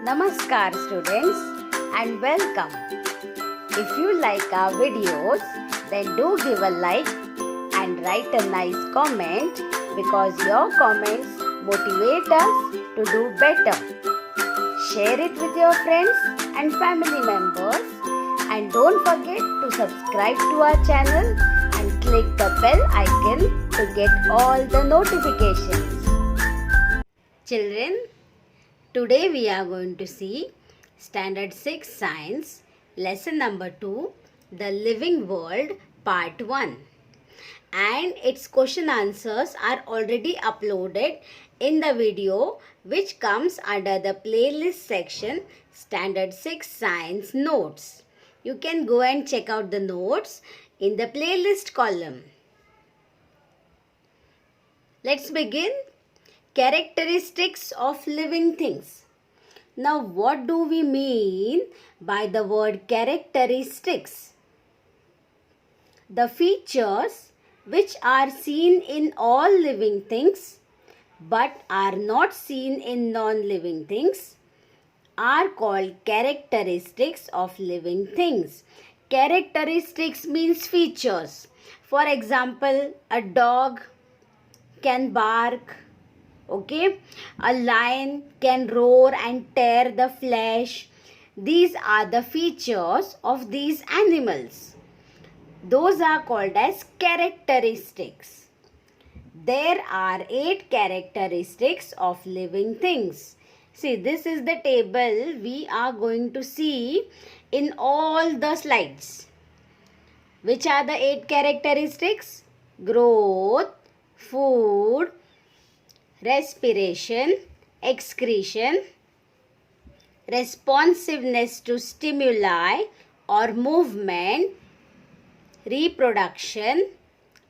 Namaskar students and welcome. If you like our videos, then do give a like and write a nice comment because your comments motivate us to do better. Share it with your friends and family members and don't forget to subscribe to our channel and click the bell icon to get all the notifications. Children, today we are going to see Standard 6 Science, Lesson number 2, The Living World, Part 1. And its question answers are already uploaded in the video which comes under the playlist section Standard 6 Science Notes. You can go and check out the notes in the playlist column. Let's begin. Characteristics of living things. Now, what do we mean by the word characteristics? The features which are seen in all living things but are not seen in non-living things are called characteristics of living things. Characteristics means features. For example, a dog can bark. Okay, a lion can roar and tear the flesh. These are the features of these animals. Those are called as characteristics. There are 8 characteristics of living things. See, this is the table we are going to see in all the slides. Which are the 8 characteristics? Growth, food, respiration, excretion, responsiveness to stimuli or movement, reproduction,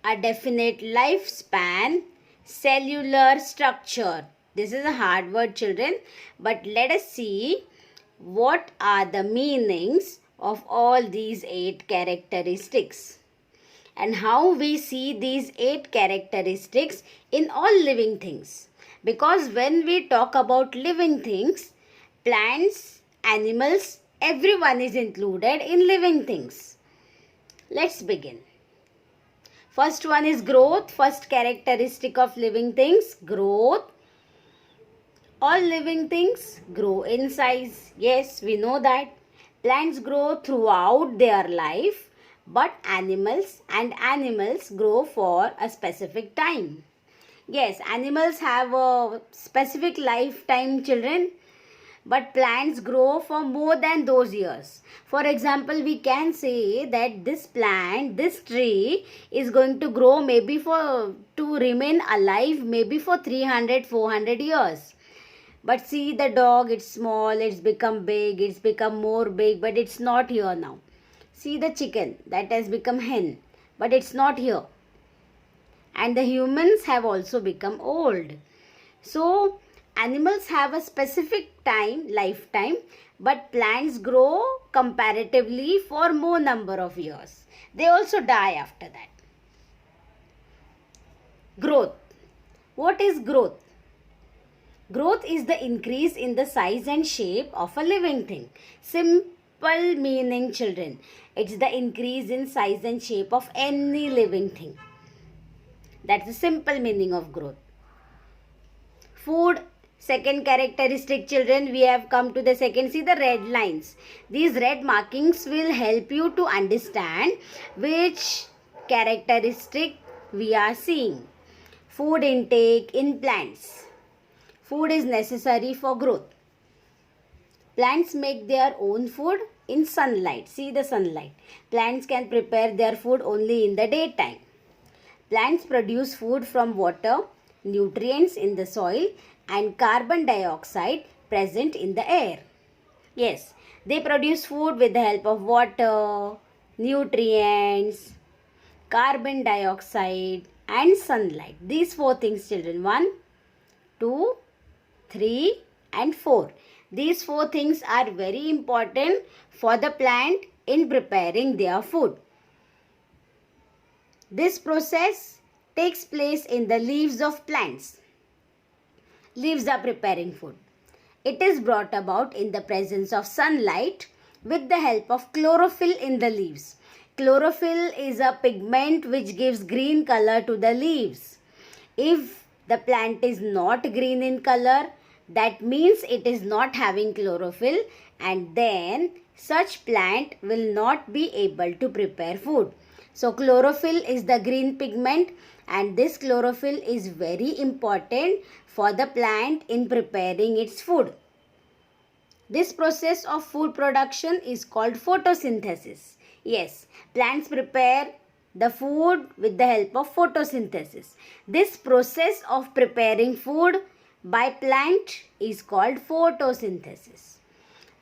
a definite lifespan, cellular structure. This is a hard word, children, but let us see what are the meanings of all these 8 characteristics and how we see these 8 characteristics in all living things. Because when we talk about living things, plants, animals, everyone is included in living things. Let's begin. First one is growth. First characteristic of living things, growth. All living things grow in size. Yes, we know that. Plants grow throughout their life. But animals grow for a specific time. Yes, animals have a specific lifetime, children. But plants grow for more than those years. For example, we can say that this plant, this tree is going to grow maybe to remain alive maybe for 300, 400 years. But see the dog, it's small, it's become big, it's become more big, but it's not here now. See the chicken that has become hen, but it's not here. And the humans have also become old. So, animals have a specific lifetime, but plants grow comparatively for more number of years. They also die after that. Growth. What is growth? Growth is the increase in the size and shape of a living thing. Simple meaning, children. It's the increase in size and shape of any living thing. That's the simple meaning of growth. Food. Second characteristic, children, we have come to the second. See the red lines. These red markings will help you to understand which characteristic we are seeing. Food intake in plants. Food is necessary for growth. Plants make their own food in sunlight. See the sunlight. Plants can prepare their food only in the daytime. Plants produce food from water, nutrients in the soil and carbon dioxide present in the air. Yes, they produce food with the help of water, nutrients, carbon dioxide and sunlight. These 4 things, children. 1, 2, 3 and 4. These 4 things are very important for the plant in preparing their food. This process takes place in the leaves of plants. Leaves are preparing food. It is brought about in the presence of sunlight with the help of chlorophyll in the leaves. Chlorophyll is a pigment which gives green color to the leaves. If the plant is not green in color, that means it is not having chlorophyll, and then such plant will not be able to prepare food. So chlorophyll is the green pigment, and this chlorophyll is very important for the plant in preparing its food. This process of food production is called photosynthesis. Yes, plants prepare the food with the help of photosynthesis. This process of preparing food by plant is called photosynthesis.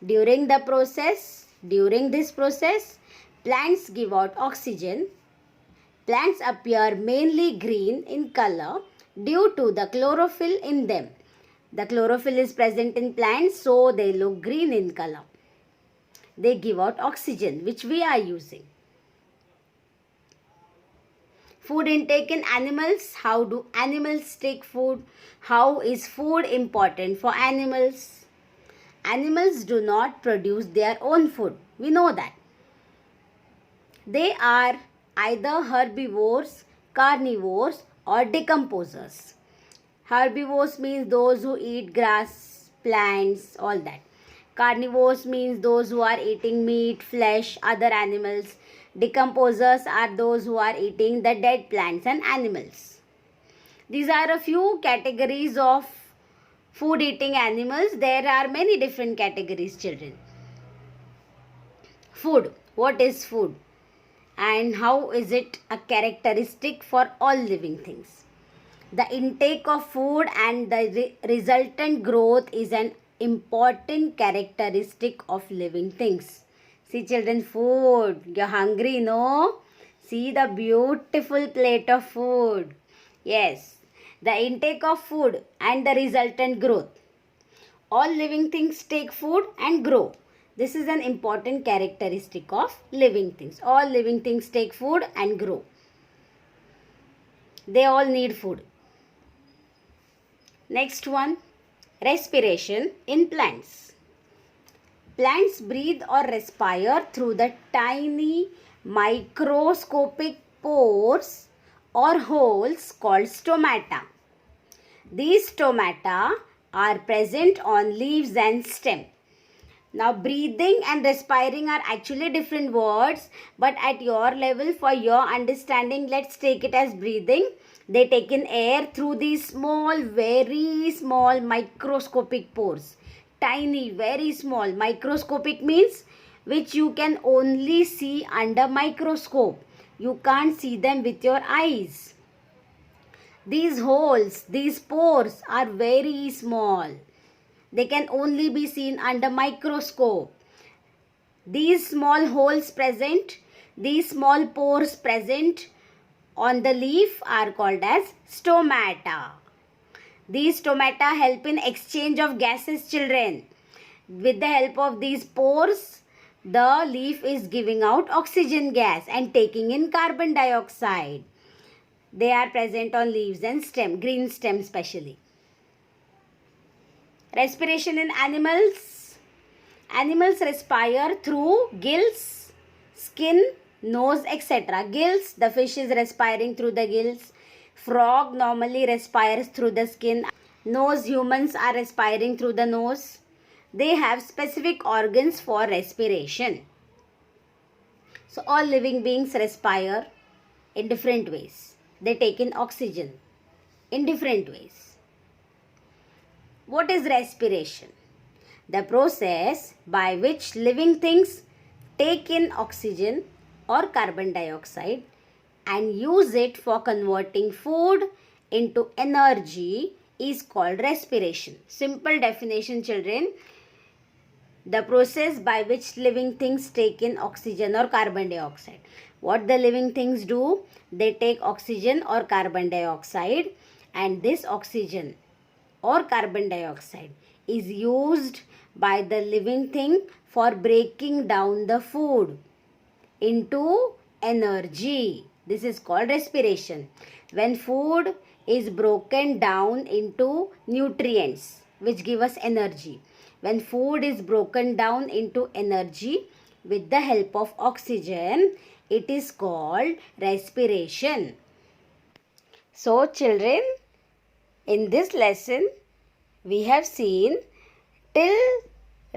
During this process, plants give out oxygen. Plants appear mainly green in color due to the chlorophyll in them. The chlorophyll is present in plants, so they look green in color. They give out oxygen, which we are using. Food intake in animals. How do animals take food? How is food important for animals? Animals do not produce their own food. We know that. They are either herbivores, carnivores, or decomposers. Herbivores means those who eat grass, plants, all that. Carnivores means those who are eating meat, flesh, other animals. Decomposers are those who are eating the dead plants and animals. These are a few categories of food eating animals. There are many different categories, children. Food. What is food? And how is it a characteristic for all living things? The intake of food and the resultant growth is an important characteristic of living things. See, children, food. You're hungry, no? See the beautiful plate of food. Yes. The intake of food and the resultant growth. All living things take food and grow. This is an important characteristic of living things. All living things take food and grow. They all need food. Next one, respiration in plants. Plants breathe or respire through the tiny microscopic pores or holes called stomata. These stomata are present on leaves and stem. Now, breathing and respiring are actually different words, but at your level, for your understanding, let's take it as breathing. They take in air through these small, very small microscopic pores. Tiny, very small. Microscopic means which you can only see under microscope. You can't see them with your eyes. These holes, these pores are very small. They can only be seen under microscope. These small holes present, these small pores present on the leaf are called as stomata. These stomata help in exchange of gases, children. With the help of these pores, the leaf is giving out oxygen gas and taking in carbon dioxide. They are present on leaves and stem, green stem especially. Respiration in animals. Animals respire through gills, skin, nose, etc. Gills, the fish is respiring through the gills. Frog normally respires through the skin. Nose, humans are respiring through the nose. They have specific organs for respiration. So all living beings respire in different ways. They take in oxygen in different ways. What is respiration? The process by which living things take in oxygen or carbon dioxide and use it for converting food into energy is called respiration. Simple definition, children. The process by which living things take in oxygen or carbon dioxide. What the living things do? They take oxygen or carbon dioxide, and this oxygen or carbon dioxide is used by the living thing for breaking down the food into energy. This is called respiration. When food is broken down into nutrients which give us energy, When food is broken down into energy with the help of oxygen, it is called respiration. So children, in this lesson, we have seen till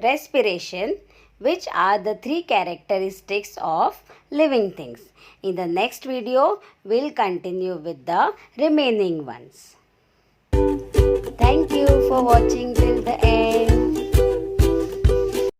respiration, which are the 3 characteristics of living things. In the next video, we'll continue with the remaining ones. Thank you for watching till the end.